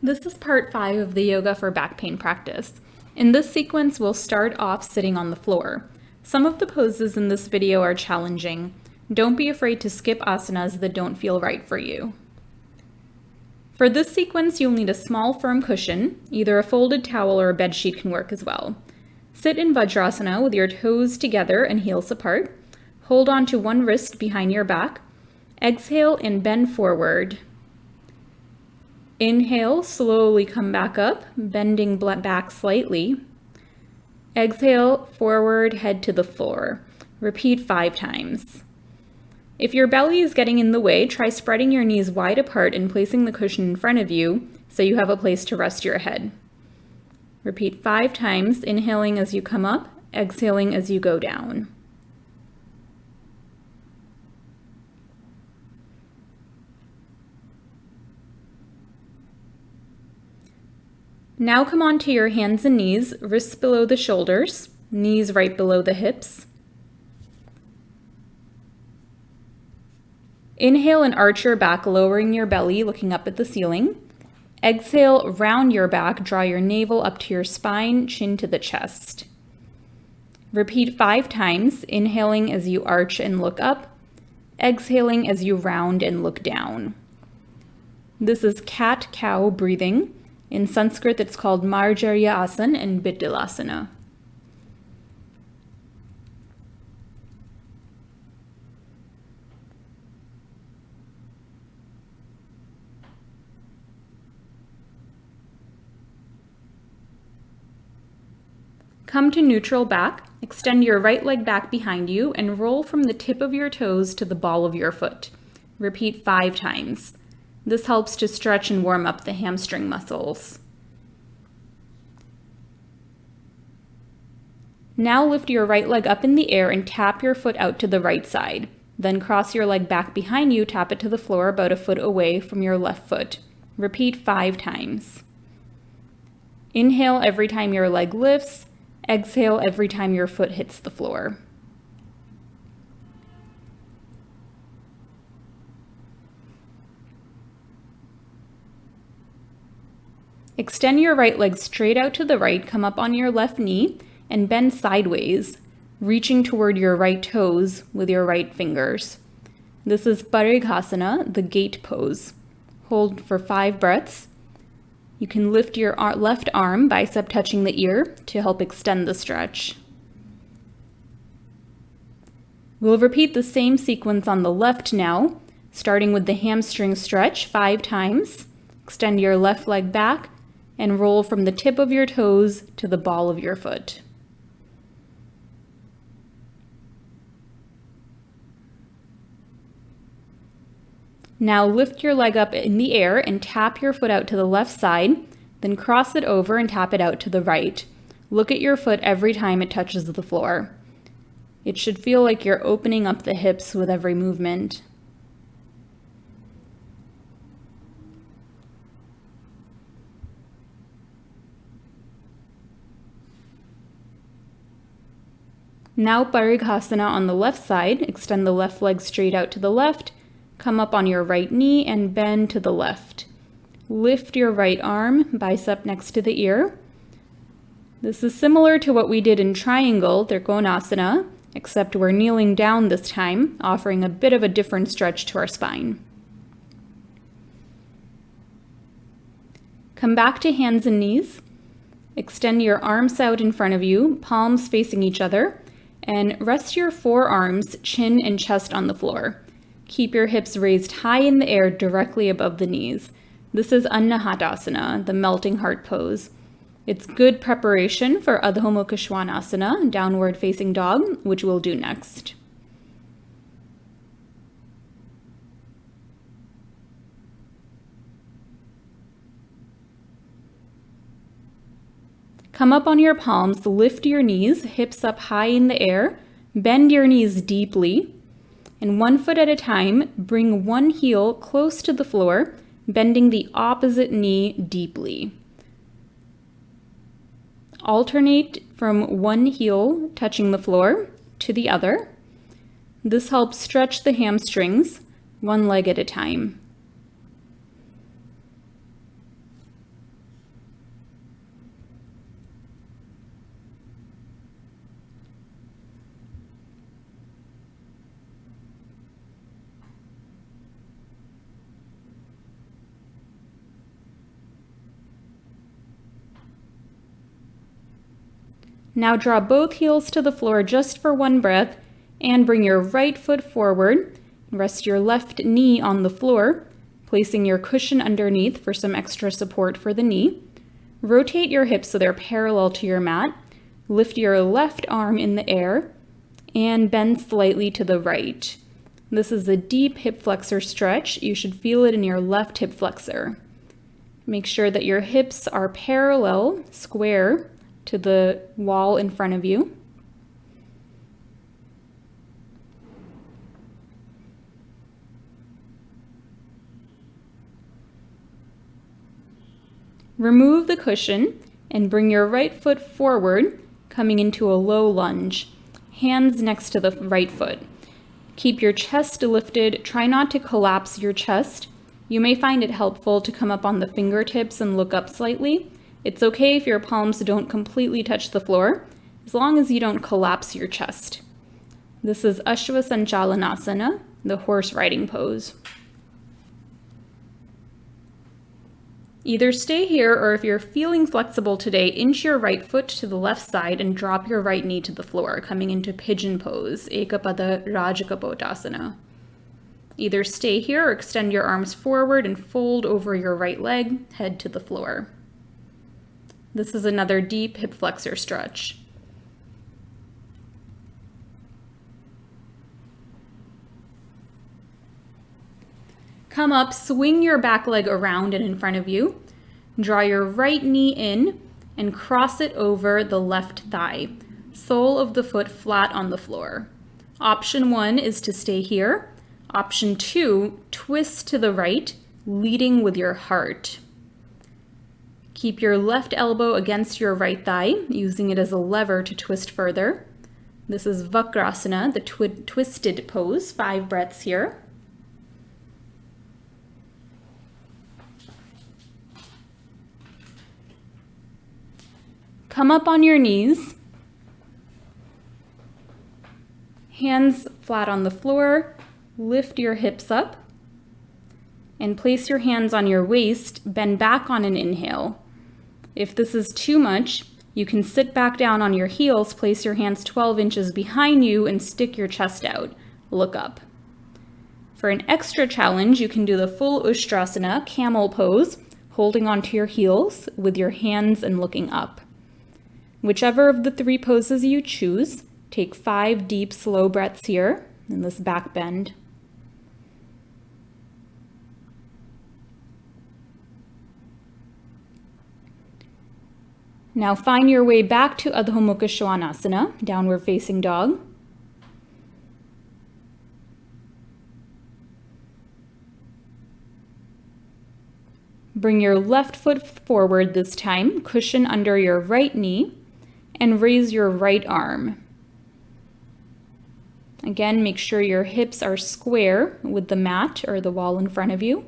This is part 5 of the Yoga for Back Pain practice. In this sequence, we'll start off sitting on the floor. Some of the poses in this video are challenging. Don't be afraid to skip asanas that don't feel right for you. For this sequence, you'll need a small firm cushion. Either a folded towel or a bed sheet can work as well. Sit in Vajrasana with your toes together and heels apart. Hold on to one wrist behind your back. Exhale and bend forward. Inhale, slowly come back up, bending back slightly. Exhale, forward, head to the floor. Repeat 5 times. If your belly is getting in the way, try spreading your knees wide apart and placing the cushion in front of you so you have a place to rest your head. Repeat 5 times, inhaling as you come up, exhaling as you go down. Now come onto your hands and knees, wrists below the shoulders, knees right below the hips. Inhale and arch your back, lowering your belly, looking up at the ceiling. Exhale, round your back, draw your navel up to your spine, chin to the chest. Repeat 5 times, inhaling as you arch and look up, exhaling as you round and look down. This is cat-cow breathing. In Sanskrit, it's called Marjarya Asana and Bittilasana. Come to neutral back, extend your right leg back behind you, and roll from the tip of your toes to the ball of your foot. Repeat 5 times. This helps to stretch and warm up the hamstring muscles. Now lift your right leg up in the air and tap your foot out to the right side. Then cross your leg back behind you, tap it to the floor about a foot away from your left foot. Repeat 5 times. Inhale every time your leg lifts. Exhale every time your foot hits the floor. Extend your right leg straight out to the right, come up on your left knee, and bend sideways, reaching toward your right toes with your right fingers. This is Parighasana, the gate pose. Hold for 5 breaths. You can lift your left arm, bicep touching the ear, to help extend the stretch. We'll repeat the same sequence on the left now, starting with the hamstring stretch 5 times. Extend your left leg back and roll from the tip of your toes to the ball of your foot. Now lift your leg up in the air and tap your foot out to the left side, then cross it over and tap it out to the right. Look at your foot every time it touches the floor. It should feel like you're opening up the hips with every movement. Now Parighasana on the left side, extend the left leg straight out to the left, come up on your right knee and bend to the left. Lift your right arm, bicep next to the ear. This is similar to what we did in triangle, Trikonasana, except we're kneeling down this time, offering a bit of a different stretch to our spine. Come back to hands and knees. Extend your arms out in front of you, palms facing each other, and rest your forearms, chin and chest on the floor. Keep your hips raised high in the air directly above the knees. This is Anahatasana, the melting heart pose. It's good preparation for Adho Mukha Svanasana, downward facing dog, which we'll do next. Come up on your palms, lift your knees, hips up high in the air, bend your knees deeply, and 1 foot at a time, bring one heel close to the floor, bending the opposite knee deeply. Alternate from one heel touching the floor to the other. This helps stretch the hamstrings, one leg at a time. Now draw both heels to the floor just for one breath and bring your right foot forward. Rest your left knee on the floor, placing your cushion underneath for some extra support for the knee. Rotate your hips so they're parallel to your mat. Lift your left arm in the air and bend slightly to the right. This is a deep hip flexor stretch. You should feel it in your left hip flexor. Make sure that your hips are parallel, square, to the wall in front of you. Remove the cushion and bring your right foot forward, coming into a low lunge. Hands next to the right foot. Keep your chest lifted. Try not to collapse your chest. You may find it helpful to come up on the fingertips and look up slightly. It's okay if your palms don't completely touch the floor, as long as you don't collapse your chest. This is Ashvasanchalanasana, the horse riding pose. Either stay here, or if you're feeling flexible today, inch your right foot to the left side and drop your right knee to the floor, coming into pigeon pose, Ekapada Rajakapotasana. Either stay here or extend your arms forward and fold over your right leg, head to the floor. This is another deep hip flexor stretch. Come up, swing your back leg around and in front of you. Draw your right knee in and cross it over the left thigh. Sole of the foot flat on the floor. Option 1 is to stay here. Option 2, twist to the right, leading with your heart. Keep your left elbow against your right thigh, using it as a lever to twist further. This is Vakrasana, the twisted pose. 5 breaths here. Come up on your knees. Hands flat on the floor. Lift your hips up and place your hands on your waist. Bend back on an inhale. If this is too much, you can sit back down on your heels, place your hands 12 inches behind you and stick your chest out. Look up. For an extra challenge, you can do the full Ustrasana, camel pose, holding onto your heels with your hands and looking up. Whichever of the 3 poses you choose, take 5 deep, slow breaths here in this back bend. Now find your way back to Adho Mukha Svanasana, downward facing dog. Bring your left foot forward this time, cushion under your right knee, and raise your right arm. Again, make sure your hips are square with the mat or the wall in front of you.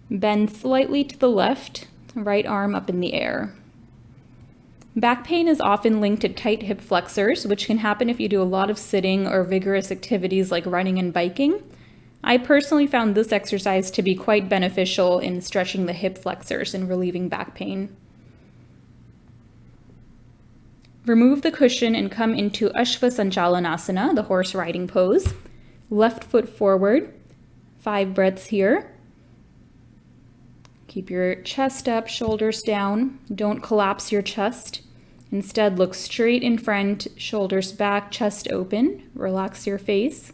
Bend slightly to the left, right arm up in the air. Back pain is often linked to tight hip flexors, which can happen if you do a lot of sitting or vigorous activities like running and biking. I personally found this exercise to be quite beneficial in stretching the hip flexors and relieving back pain. Remove the cushion and come into Ashvasanchalanasana, the horse riding pose. Left foot forward, 5 breaths here. Keep your chest up, shoulders down. Don't collapse your chest. Instead, look straight in front, shoulders back, chest open. Relax your face.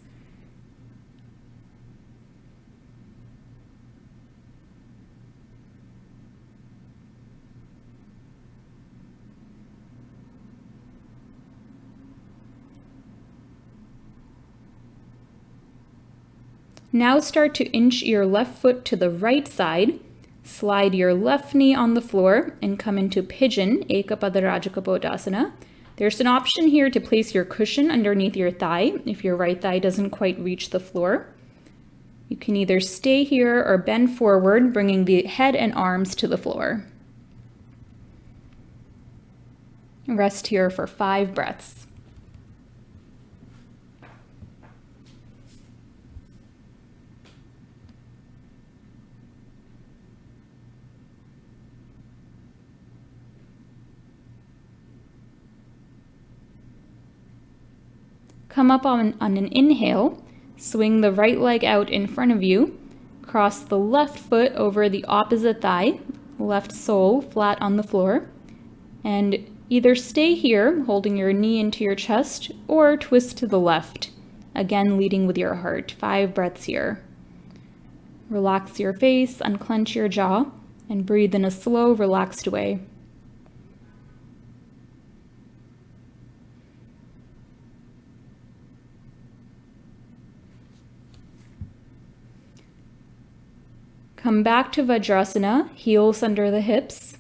Now start to inch your left foot to the right side. Slide your left knee on the floor and come into pigeon, Ekapada Rajakapotasana. There's an option here to place your cushion underneath your thigh if your right thigh doesn't quite reach the floor. You can either stay here or bend forward, bringing the head and arms to the floor. Rest here for 5 breaths. Come up on an inhale, swing the right leg out in front of you, cross the left foot over the opposite thigh, left sole flat on the floor, and either stay here, holding your knee into your chest, or twist to the left, again leading with your heart. 5 breaths here. Relax your face, unclench your jaw, and breathe in a slow, relaxed way. Come back to Vajrasana, heels under the hips.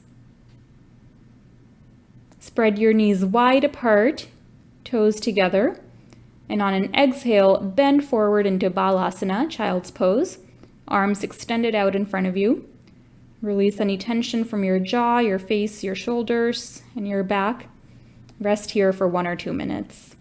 Spread your knees wide apart, toes together, and on an exhale, bend forward into Balasana, child's pose, arms extended out in front of you. Release any tension from your jaw, your face, your shoulders, and your back. Rest here for 1 or 2 minutes.